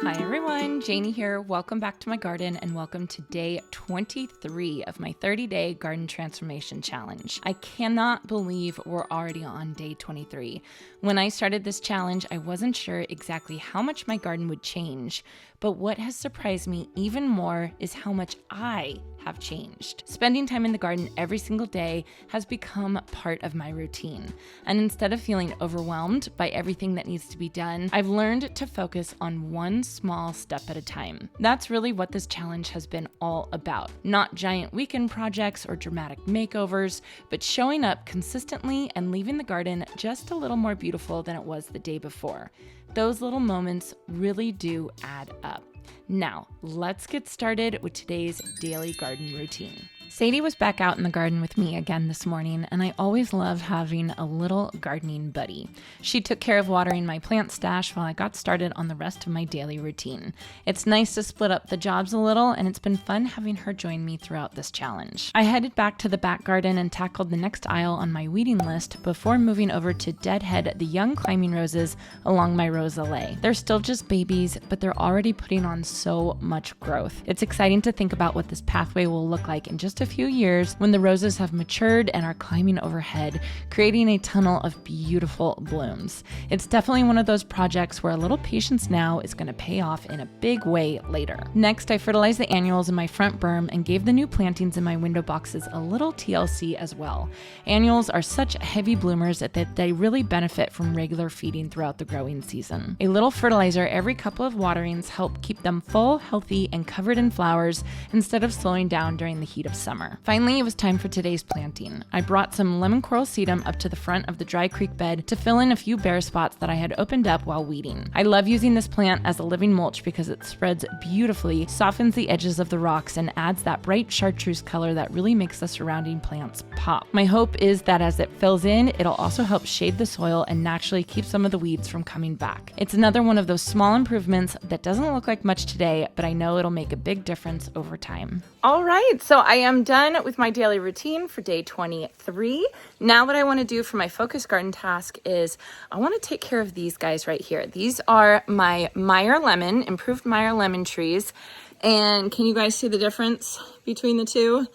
Hi everyone, Janie here. Welcome back to my garden and welcome to day 23 of my 30-day garden transformation challenge. I cannot believe we're already on day 23. When I started this challenge, I wasn't sure exactly how much my garden would change, but what has surprised me even more is how much I have changed. Spending time in the garden every single day has become part of my routine. And instead of feeling overwhelmed by everything that needs to be done, I've learned to focus on one small step at a time. That's really what this challenge has been all about. Not giant weekend projects or dramatic makeovers, but showing up consistently and leaving the garden just a little more beautiful than it was the day before. Those little moments really do add up. Now, let's get started with today's daily garden routine. Sadie was back out in the garden with me again this morning, and I always love having a little gardening buddy. She took care of watering my plant stash while I got started on the rest of my daily routine. It's nice to split up the jobs a little, and it's been fun having her join me throughout this challenge. I headed back to the back garden and tackled the next aisle on my weeding list before moving over to deadhead the young climbing roses along my rose alley. They're still just babies, but they're already putting on so much growth. It's exciting to think about what this pathway will look like in just a few years when the roses have matured and are climbing overhead, creating a tunnel of beautiful blooms. It's definitely one of those projects where a little patience now is going to pay off in a big way later. Next, I fertilized the annuals in my front berm and gave the new plantings in my window boxes a little TLC as well. Annuals are such heavy bloomers that they really benefit from regular feeding throughout the growing season. A little fertilizer every couple of waterings help keep them full, healthy, and covered in flowers instead of slowing down during the heat of summer. Finally, it was time for today's planting. I brought some lemon coral sedum up to the front of the dry creek bed to fill in a few bare spots that I had opened up while weeding. I love using this plant as a living mulch because it spreads beautifully, softens the edges of the rocks, and adds that bright chartreuse color that really makes the surrounding plants pop. My hope is that as it fills in, it'll also help shade the soil and naturally keep some of the weeds from coming back. It's another one of those small improvements that doesn't look like much today, but I know it'll make a big difference over time. All right, so I am done with my daily routine for day 23. Now what I want to do for my focus garden task is I want to take care of these guys right here. These are my improved Meyer lemon trees. And can you guys see the difference between the two?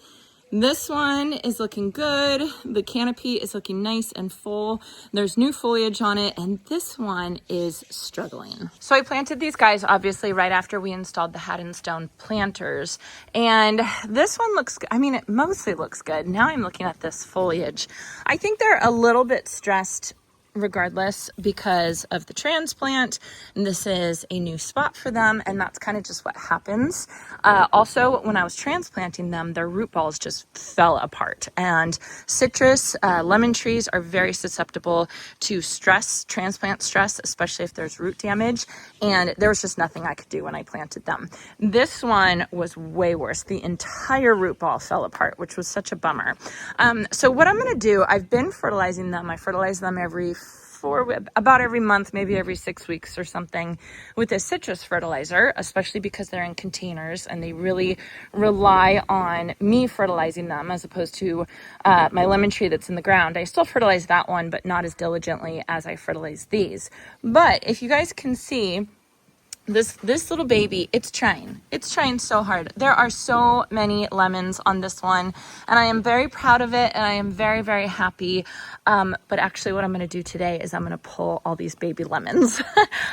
This one is looking good. The canopy is looking nice and full. There's new foliage on it, and this one is struggling. So I planted these guys obviously right after we installed the Haddon Stone planters, and this one looks, it mostly looks good. Now I'm looking at this foliage. I think they're a little bit stressed regardless because of the transplant. And this is a new spot for them, and that's kind of just what happens. Also, when I was transplanting them, their root balls just fell apart, and citrus lemon trees are very susceptible to transplant stress, especially if there's root damage, and there was just nothing I could do when I planted them. This one was way worse. The entire root ball fell apart, which was such a bummer. So what I'm going to do, I've been fertilizing them. I fertilize them about every month, maybe every 6 weeks or something, with a citrus fertilizer, especially because they're in containers and they really rely on me fertilizing them as opposed to my lemon tree that's in the ground. I still fertilize that one, but not as diligently as I fertilize these. But if you guys can see, this little baby, it's trying so hard. There are so many lemons on this one, and I am very proud of it, and I am very, very happy. But actually what I'm going to do today is I'm going to pull all these baby lemons.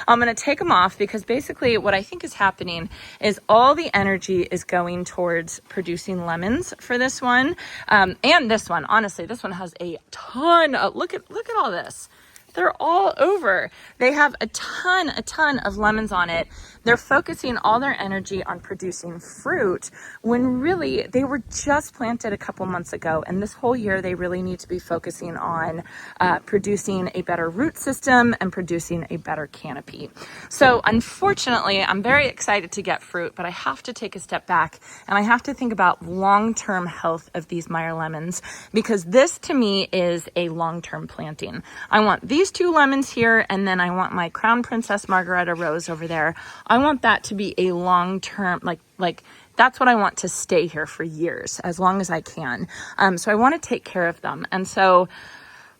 I'm going to take them off because basically what I think is happening is all the energy is going towards producing lemons for this one. And this one, honestly, this one has a ton of, look at all this. They're all over. They have a ton of lemons on it. They're focusing all their energy on producing fruit when really they were just planted a couple months ago. And this whole year, they really need to be focusing on producing a better root system and producing a better canopy. So unfortunately, I'm very excited to get fruit, but I have to take a step back and I have to think about long-term health of these Meyer lemons, because this to me is a long-term planting. I want these two lemons here, and then I want my Crown Princess Margaretta Rose over there. I want that to be a long-term, like that's what I want to stay here for years, as long as I can. So I want to take care of them. And so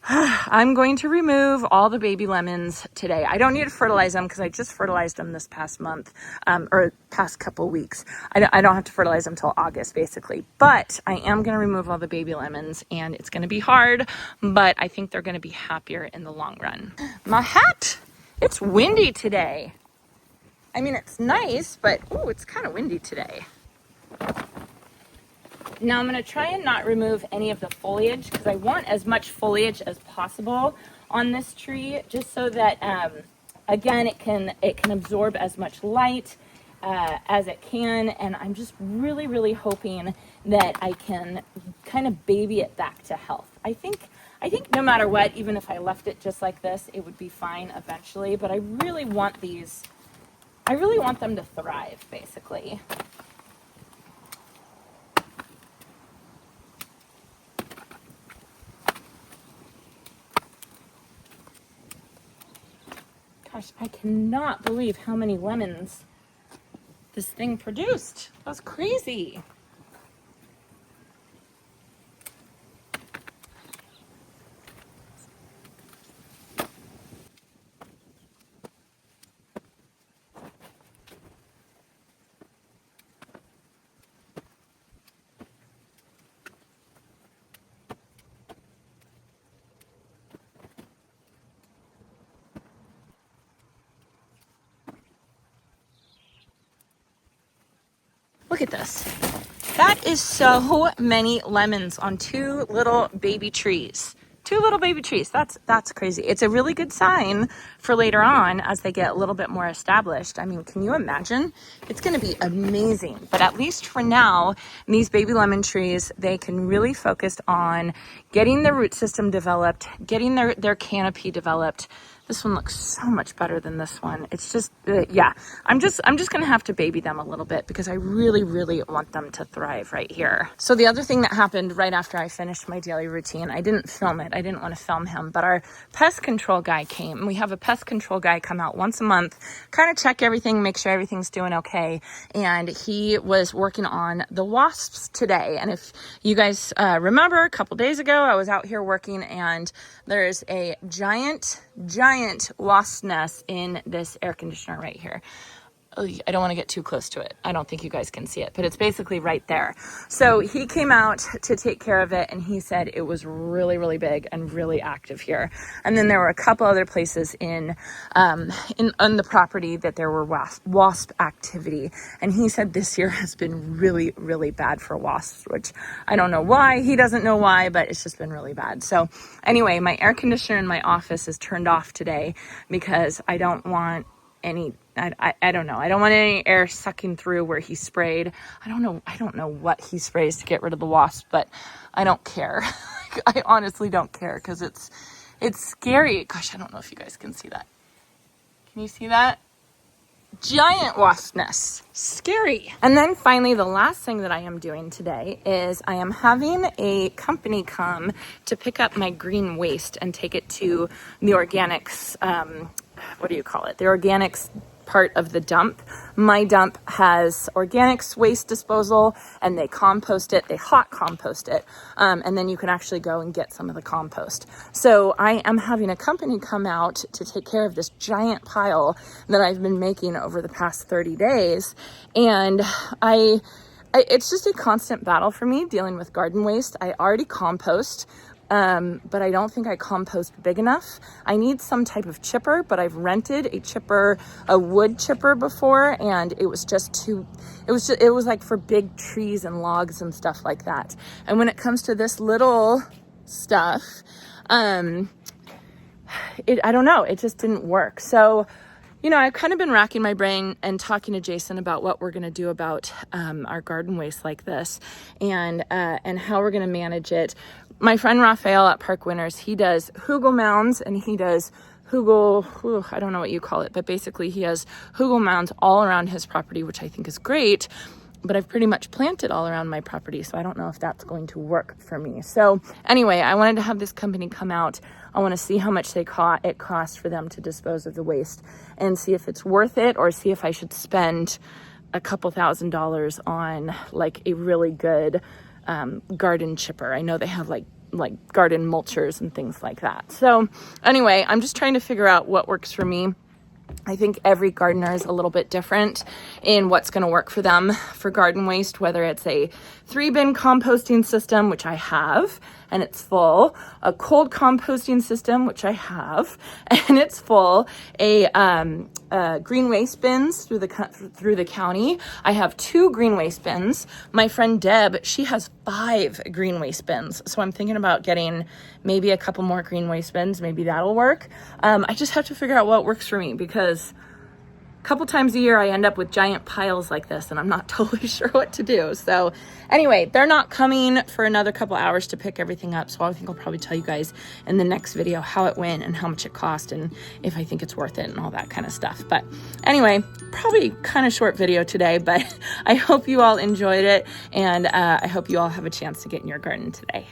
I'm going to remove all the baby lemons today. I don't need to fertilize them because I just fertilized them this past month, or past couple weeks. I don't have to fertilize them till August basically, but I am going to remove all the baby lemons, and it's going to be hard, but I think they're going to be happier in the long run. My hat, it's windy today. I mean, it's nice, but ooh, it's kind of windy today. Now I'm going to try and not remove any of the foliage because I want as much foliage as possible on this tree, just so that again it can absorb as much light as it can. And I'm just really hoping that I can kind of baby it back to health. I think no matter what, even if I left it just like this, it would be fine eventually. But I really want them to thrive, basically. Gosh, I cannot believe how many lemons this thing produced. That was crazy. Look at this. That is so many lemons on two little baby trees. Two little baby trees. That's crazy. It's a really good sign for later on as they get a little bit more established. I mean, can you imagine? It's going to be amazing. But at least for now, these baby lemon trees, they can really focus on getting their root system developed, getting their canopy developed. This one looks so much better than this one. It's just, yeah, I'm just going to have to baby them a little bit because I really want them to thrive right here. So the other thing that happened right after I finished my daily routine, I didn't film it. I didn't want to film him, but our pest control guy came. We have a pest control guy come out once a month, kind of check everything, make sure everything's doing okay. And he was working on the wasps today. And if you guys remember, a couple days ago, I was out here working, and there's a giant wasp nest in this air conditioner right here. I don't want to get too close to it. I don't think you guys can see it, but it's basically right there. So he came out to take care of it, and he said it was really big and really active here. And then there were a couple other places on the property that there were wasp activity. And he said this year has been really bad for wasps, which I don't know why. He doesn't know why, but it's just been really bad. So anyway, my air conditioner in my office is turned off today because I don't want any, I don't know. I don't want any air sucking through where he sprayed. I don't know what he sprays to get rid of the wasp, but I don't care. I honestly don't care because it's scary. Gosh, I don't know if you guys can see that. Can you see that? Giant wasp nests. Scary. And then finally, the last thing that I am doing today is I am having a company come to pick up my green waste and take it to the organics, what do you call it? The organics part of the dump. My dump has organics waste disposal, and they compost it. They hot compost it. And then you can actually go and get some of the compost. So I am having a company come out to take care of this giant pile that I've been making over the past 30 days. And it's just a constant battle for me dealing with garden waste. I already compost, but I don't think I compost big enough. I need some type of chipper, but I've rented a wood chipper before, and it was like for big trees and logs and stuff like that. And when it comes to this little stuff, I don't know, it just didn't work. So, I've kind of been racking my brain and talking to Jason about what we're going to do about our garden waste like this, and how we're going to manage it. My friend Raphael at Park Winners, he does hugel mounds, and he does I don't know what you call it, but basically he has hugel mounds all around his property, which I think is great. But I've pretty much planted all around my property, so I don't know if that's going to work for me. So anyway, I wanted to have this company come out. I want to see how much it costs for them to dispose of the waste, and see if it's worth it, or see if I should spend a couple $1,000s on like a really good garden chipper. I know they have like like garden mulchers and things like that. So anyway, I'm just trying to figure out what works for me. I think every gardener is a little bit different in what's going to work for them for garden waste, whether it's a 3-bin composting system, which I have, and it's full, a cold composting system, which I have, and it's full, a green waste bins through the county. I have 2 green waste bins. My friend Deb, she has 5 green waste bins. So I'm thinking about getting maybe a couple more green waste bins. Maybe that'll work. I just have to figure out what works for me, because a couple times a year I end up with giant piles like this and I'm not totally sure what to do. So anyway, they're not coming for another couple hours to pick everything up. So I think I'll probably tell you guys in the next video how it went and how much it cost and if I think it's worth it and all that kind of stuff. But anyway, probably kind of short video today, but I hope you all enjoyed it, and I hope you all have a chance to get in your garden today.